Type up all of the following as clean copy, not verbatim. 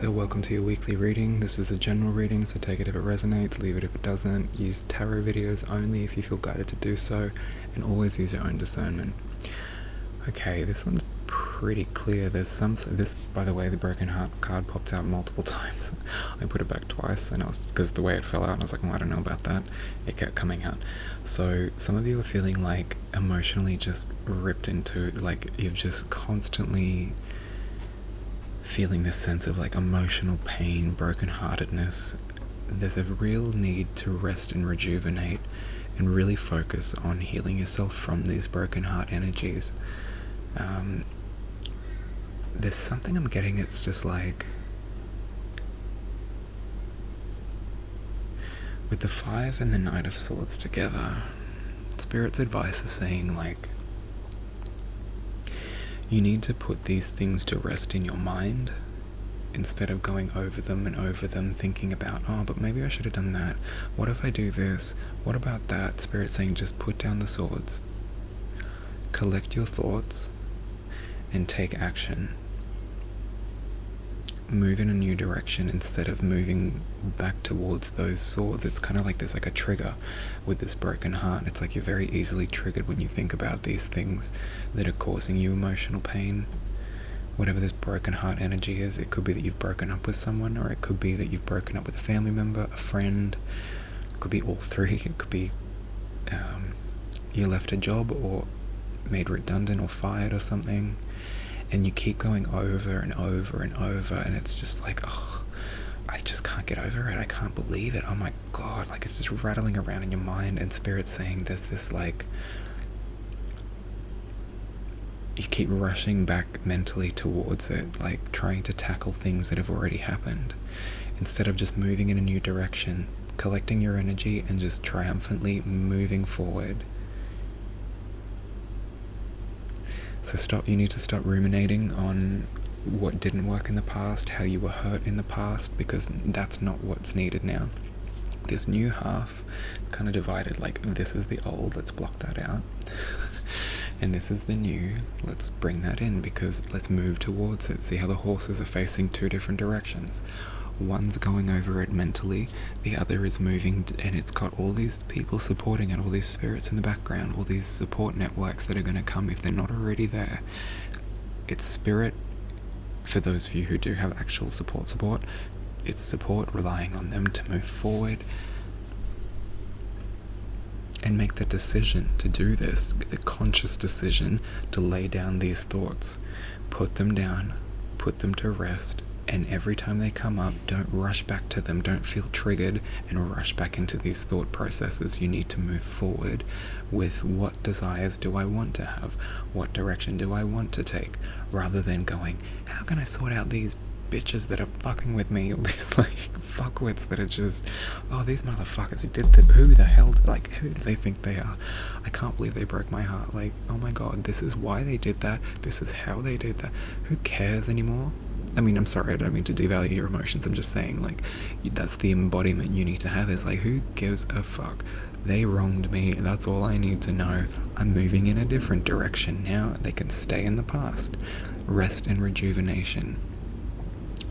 So welcome to your weekly reading. This is a general reading, so take it if it resonates, leave it if it doesn't. Use tarot videos only if you feel guided to do so, and always use your own discernment. Okay, this one's pretty clear. This, by the way, the broken heart card popped out multiple times. I put it back twice, and because the way it fell out, and I was like, I don't know about that. It kept coming out. So some of you are feeling like emotionally just ripped into, like you've just constantly feeling this sense of like emotional pain, brokenheartedness. There's a real need to rest and rejuvenate and really focus on healing yourself from these broken heart energies. There's something I'm getting, it's just like with the 5 and the Knight of Swords together, Spirit's advice is saying like you need to put these things to rest in your mind instead of going over them, thinking about, but maybe I should have done that. What if I do this? What about that? Spirit saying just put down the swords, collect your thoughts, and take action. Move in a new direction instead of moving back towards those swords. It's kind of like there's like a trigger with this broken heart. It's like you're very easily triggered when you think about these things that are causing you emotional pain. Whatever this broken heart energy is, it could be that you've broken up with someone, or it could be that you've broken up with a family member, a friend. It could be all three. It could be you left a job or made redundant or fired or something. And you keep going over and over and over, and it's just like, I just can't get over it. I can't believe it. Oh my God, like it's just rattling around in your mind, and Spirit's saying there's this like, you keep rushing back mentally towards it, like trying to tackle things that have already happened, instead of just moving in a new direction, collecting your energy and just triumphantly moving forward. So you need to stop ruminating on what didn't work in the past, how you were hurt in the past, because that's not what's needed now. This new half is kind of divided, like this is the old, let's block that out. And this is the new, let's bring that in, because let's move towards it. See how the horses are facing 2 different directions. One's going over it mentally, the other is moving, and it's got all these people supporting it, all these spirits in the background, all these support networks that are going to come if they're not already there. It's spirit, for those of you who do have actual support, it's support relying on them to move forward and make the decision to do this, the conscious decision to lay down these thoughts, put them down, put them to rest. And every time they come up, don't rush back to them. Don't feel triggered and rush back into these thought processes. You need to move forward with what desires do I want to have? What direction do I want to take? Rather than going, how can I sort out these bitches that are fucking with me? All these like fuckwits that are just, these motherfuckers who did that. Who the hell, like, who do they think they are? I can't believe they broke my heart. Like, oh my God, this is why they did that. This is how they did that. Who cares anymore? I mean, I'm sorry, I don't mean to devalue your emotions. I'm just saying, like, that's the embodiment you need to have, is like, who gives a fuck? They wronged me, that's all I need to know. I'm moving in a different direction now. They can stay in the past. Rest and rejuvenation.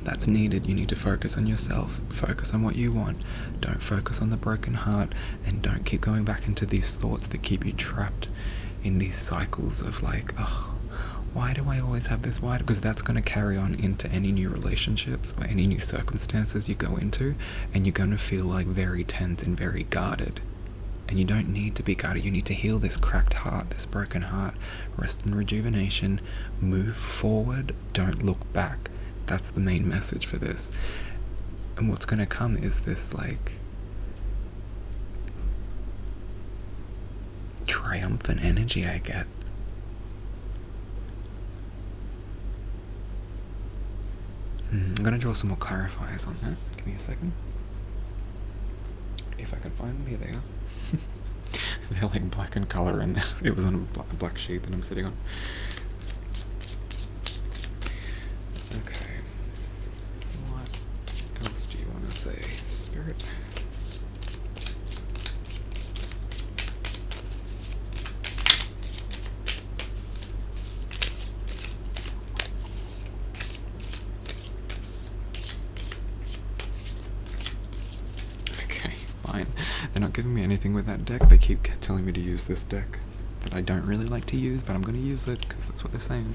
That's needed. You need to focus on yourself. Focus on what you want. Don't focus on the broken heart, and don't keep going back into these thoughts that keep you trapped in these cycles of like, why do I always have this? Why? Because that's going to carry on into any new relationships or any new circumstances you go into, and you're going to feel like very tense and very guarded. And you don't need to be guarded. You need to heal this cracked heart, this broken heart. Rest and rejuvenation. Move forward. Don't look back. That's the main message for this. And what's going to come is this like triumphant energy I get. I'm going to draw some more clarifiers on that. Give me a second. If I can find them. Here they are. They're like black in colour, and it was on a black sheet that I'm sitting on. Okay. What else do you want to say, Spirit? They're not giving me anything with that deck. They keep telling me to use this deck that I don't really like to use, but I'm going to use it because that's what they're saying.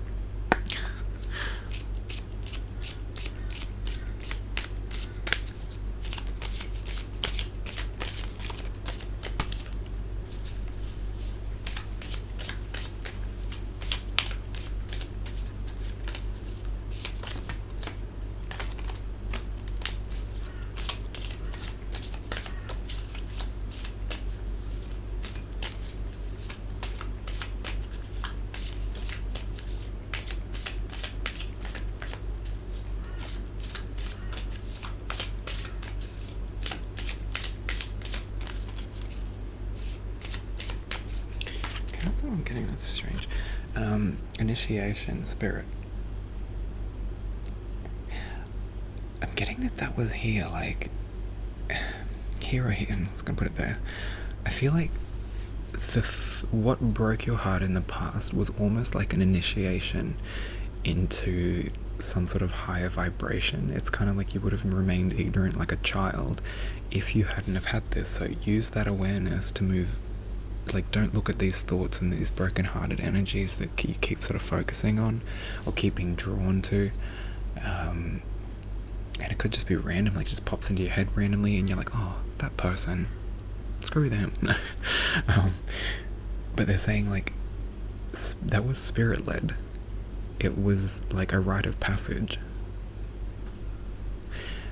That's what I'm getting. That's strange. Initiation, spirit. I'm getting that was here, like here or here. I'm just gonna put it there. I feel like what broke your heart in the past was almost like an initiation into some sort of higher vibration. It's kind of like you would have remained ignorant like a child if you hadn't have had this. So use that awareness to move. Like, don't look at these thoughts and these broken-hearted energies that you keep sort of focusing on or keeping drawn to. And it could just be random, like just pops into your head randomly and you're like, oh, that person, screw them. But they're saying like that was spirit-led. It was like a rite of passage.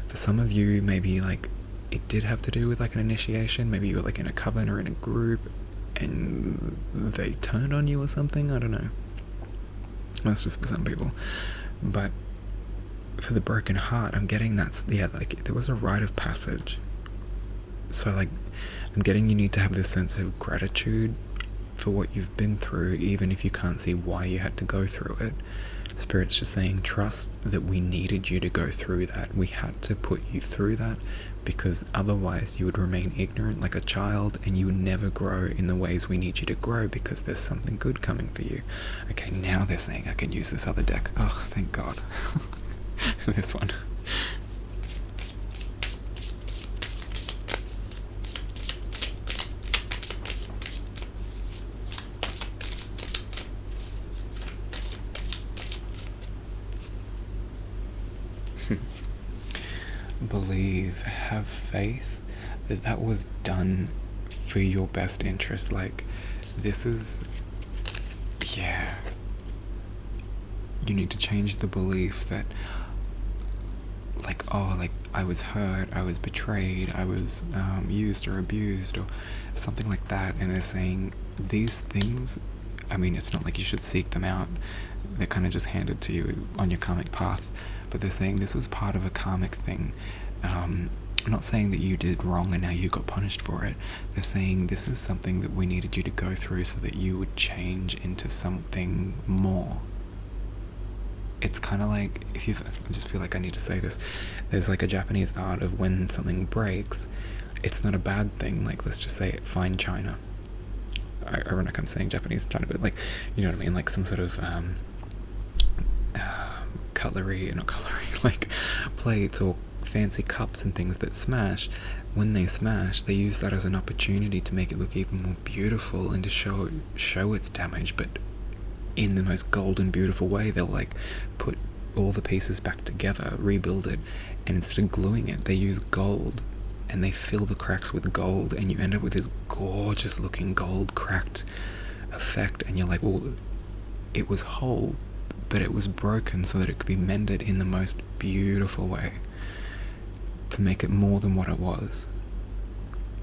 For some of you, maybe like it did have to do with like an initiation. Maybe you were like in a coven or in a group and they turned on you or something. I don't know. That's just for some people. But for the broken heart, I'm getting like there was a rite of passage. So like I'm getting you need to have this sense of gratitude for what you've been through, even if you can't see why you had to go through it. Spirit's just saying, trust that we needed you to go through that. We had to put you through that because otherwise you would remain ignorant like a child and you would never grow in the ways we need you to grow because there's something good coming for you. Okay, now they're saying I can use this other deck. Oh, thank God. This one. Believe, have faith that was done for your best interest. Like, this is, yeah, you need to change the belief that like, oh, like I was hurt, I was betrayed, I was used or abused or something like that. And they're saying these things, I mean, it's not like you should seek them out. They're kind of just handed to you on your karmic path. But they're saying this was part of a karmic thing. I'm not saying that you did wrong and now you got punished for it. They're saying this is something that we needed you to go through so that you would change into something more. It's kind of like, I just feel like I need to say this. There's like a Japanese art of when something breaks, it's not a bad thing. Like, let's just say fine china. Ironic I'm saying Japanese china, but like, you know what I mean? Like some sort of like plates or fancy cups and things that smash. When they smash, they use that as an opportunity to make it look even more beautiful and to show its damage, but in the most golden, beautiful way. They'll like put all the pieces back together, rebuild it, and instead of gluing it, they use gold and they fill the cracks with gold, and you end up with this gorgeous looking gold cracked effect. And you're like, well, it was whole, but it was broken so that it could be mended in the most beautiful way to make it more than what it was.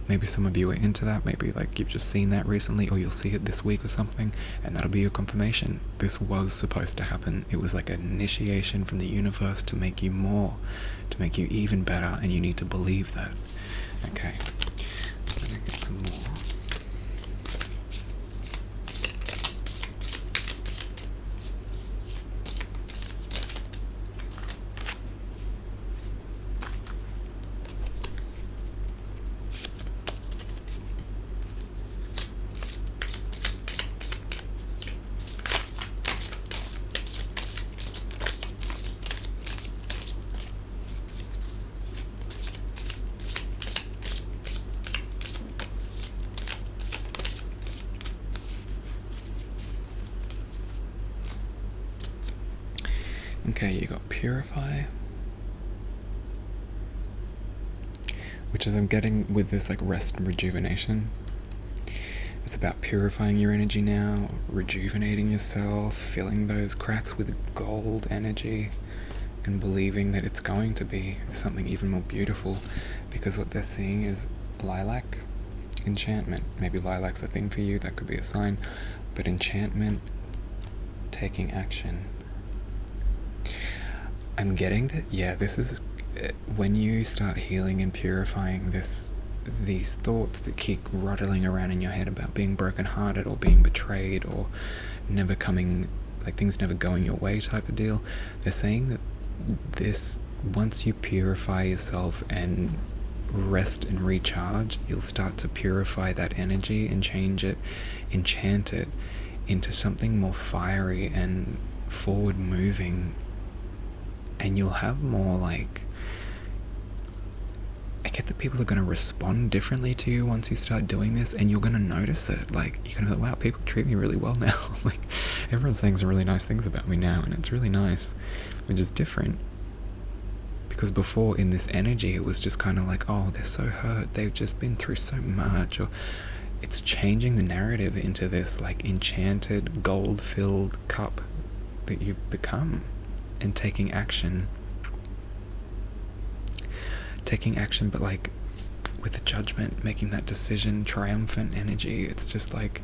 Maybe some of you are into that. Maybe like you've just seen that recently, or you'll see it this week or something, and that'll be your confirmation. This was supposed to happen. It was like an initiation from the universe to make you more, to make you even better, and you need to believe that. Okay, let me get some more. Okay, you got purify, which is I'm getting with this like rest and rejuvenation. It's about purifying your energy now, rejuvenating yourself, filling those cracks with gold energy, and believing that it's going to be something even more beautiful, because what they're seeing is lilac, enchantment. Maybe lilac's a thing for you, that could be a sign, but enchantment, taking action. I'm getting that, yeah, this is when you start healing and purifying these thoughts that keep rattling around in your head about being brokenhearted or being betrayed or never coming, like things never going your way type of deal. They're saying that this, once you purify yourself and rest and recharge, you'll start to purify that energy and change it, enchant it into something more fiery and forward moving, and you'll have more like, I get that people are going to respond differently to you once you start doing this, and you're going to notice it. Like, you're going to be like, wow, people treat me really well now. Like, everyone's saying some really nice things about me now, and it's really nice, which is different. Because before, in this energy, it was just kind of like, oh, they're so hurt, they've just been through so much, or it's changing the narrative into this, like, enchanted, gold-filled cup that you've become, and taking action, but like with the judgment, making that decision, triumphant energy. It's just like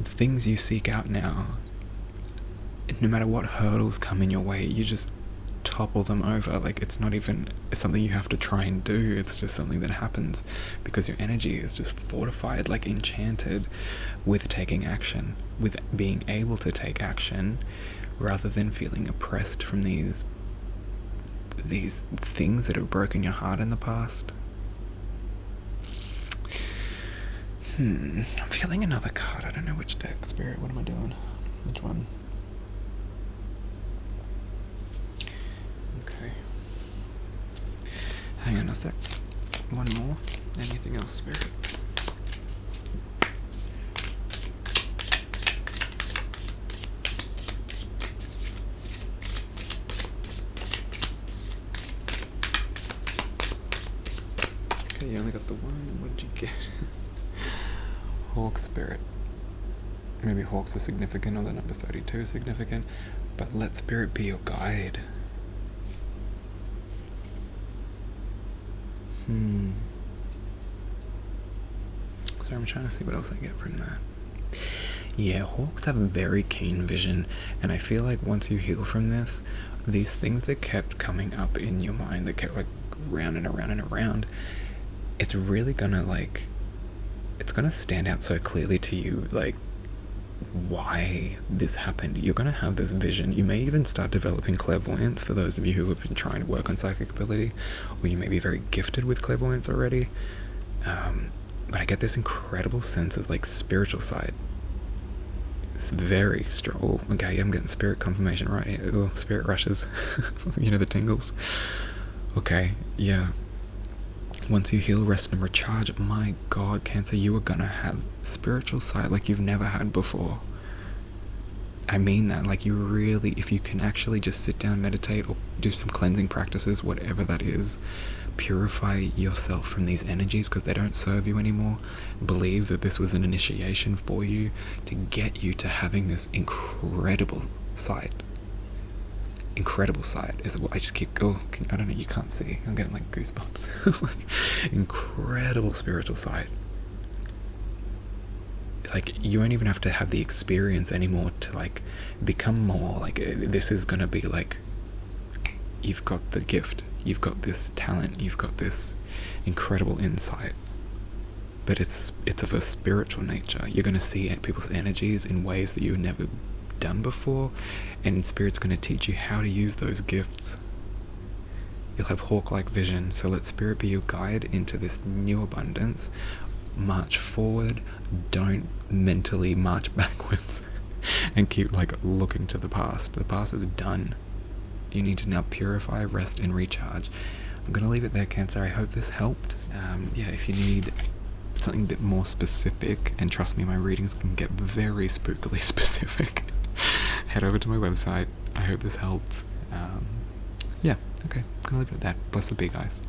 the things you seek out now, no matter what hurdles come in your way, you just topple them over. Like, it's not even something you have to try and do, it's just something that happens because your energy is just fortified, like enchanted with taking action, with being able to take action rather than feeling oppressed from these things that have broken your heart in the past. I'm feeling another card. I don't know which deck. Spirit, what am I doing? Which one? Okay. Hang on a sec. One more. Anything else, Spirit? You only got the one. What did you get? Hawk Spirit. Maybe Hawks are significant, or the number 32 is significant, but let Spirit be your guide. So I'm trying to see what else I get from that. Yeah, Hawks have a very keen vision, and I feel like once you heal from this, these things that kept coming up in your mind, that kept like round and around and around, it's really gonna like, it's gonna stand out so clearly to you, like why this happened. You're gonna have this vision. You may even start developing clairvoyance, for those of you who have been trying to work on psychic ability, or you may be very gifted with clairvoyance already. But I get this incredible sense of like spiritual side. It's very strong. Oh, okay, I'm getting spirit confirmation right here. Oh, spirit rushes. You know, the tingles. Okay, yeah. Once you heal, rest, and recharge, my God, Cancer, you are gonna have spiritual sight like you've never had before. I mean that, like, you really, if you can actually just sit down, meditate, or do some cleansing practices, whatever that is, purify yourself from these energies because they don't serve you anymore. Believe that this was an initiation for you to get you to having this incredible sight. Incredible sight is what I just keep going. I don't know, you can't see. I'm getting like goosebumps. Like, incredible spiritual sight. Like, you won't even have to have the experience anymore to like become more like, this is gonna be like, you've got the gift, you've got this talent, you've got this incredible insight, but it's of a spiritual nature. You're gonna see people's energies in ways that you've never done before, and Spirit's going to teach you how to use those gifts. You'll have hawk-like vision, so let Spirit be your guide into this new abundance. March forward, don't mentally march backwards and keep like looking to the past. The past is done. You need to now purify, rest, and recharge. I'm going to leave it there, Cancer. I hope this helped. Yeah, if you need something a bit more specific, and trust me, my readings can get very spookily specific. head over to my website. I hope this helped. Yeah, okay, I'm gonna leave it at that. Bless the big guys.